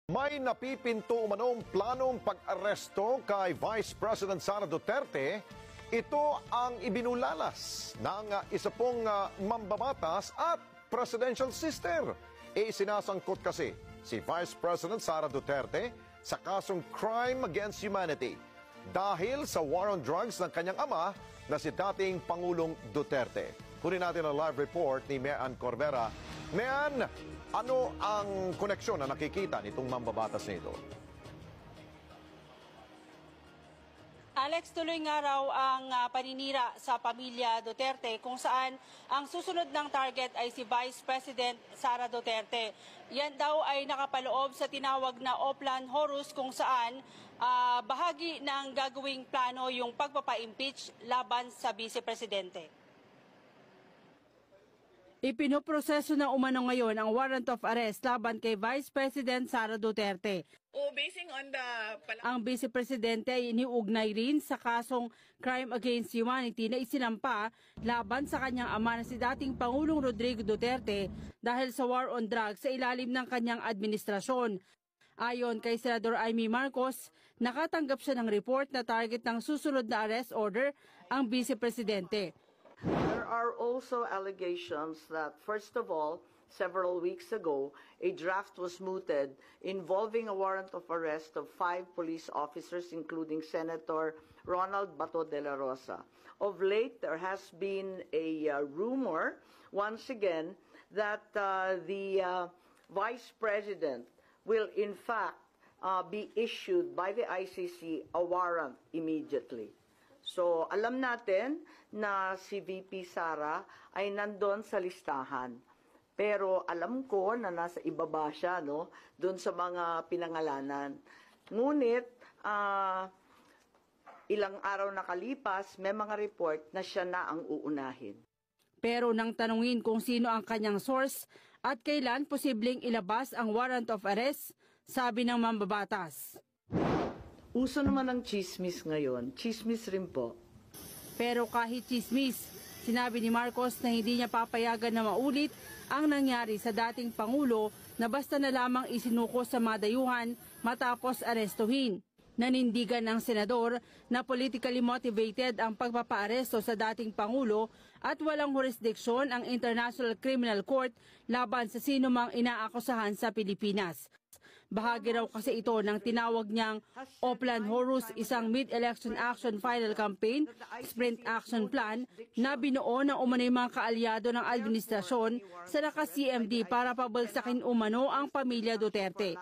May napipinto umanong planong pag-aresto kay Vice President Sara Duterte. Ito ang ibinulalas ng isa pong mambabatas at presidential sister. Isinasangkot kasi si Vice President Sara Duterte sa kasong crime against humanity dahil sa war on drugs ng kanyang ama na si dating Pangulong Duterte. Kunin natin ang live report ni Mean Corbera. Mean, ano ang koneksyon na nakikita nitong mambabatas nito? Alex, tuloy nga raw ang paninira sa pamilya Duterte kung saan ang susunod ng target ay si Vice President Sara Duterte. Yan daw ay nakapaloob sa tinawag na Oplan Horus kung saan bahagi ng gagawing plano yung pagpapa-impeach laban sa Vice Presidente. Ipinoproseso na umano ngayon ang warrant of arrest laban kay Vice President Sara Duterte. Basing on the... Ang Vice Presidente ay iniugnay rin sa kasong crime against humanity na isinampa laban sa kanyang ama na si dating Pangulong Rodrigo Duterte dahil sa war on drugs sa ilalim ng kanyang administrasyon. Ayon kay Senador Amy Marcos, nakatanggap siya ng report na target ng susunod na arrest order ang Vice Presidente. There are also allegations that, first of all, several weeks ago, a draft was mooted involving a warrant of arrest of 5 police officers, including Senator Ronald Bato de la Rosa. Of late, there has been a rumor, once again, that the Vice President will in fact be issued by the ICC a warrant immediately. So, alam natin na si VP Sara ay nandun sa listahan. Pero alam ko na nasa ibaba siya, no? Doon sa mga pinangalanan. Ngunit, ilang araw nakalipas, may mga report na siya na ang uunahin. Pero nang tanungin kung sino ang kanyang source at kailan posibleng ilabas ang warrant of arrest, sabi ng mambabatas. Uso naman ang chismis ngayon. Chismis rin po. Pero kahit chismis, sinabi ni Marcos na hindi niya papayagan na maulit ang nangyari sa dating Pangulo na basta na lamang isinuko sa madayuhan matapos arestuhin. Nanindigan ng senador na politically motivated ang pagpapaaresto sa dating Pangulo at walang jurisdiksyon ang International Criminal Court laban sa sino mang inaakusahan sa Pilipinas. Bahagi raw kasi ito ng tinawag niyang Oplan Horus, isang mid-election action final campaign, sprint action plan na binuo ng umanay mga kaalyado ng administrasyon sa naka-CMD para pabalsakin umano ang pamilya Duterte.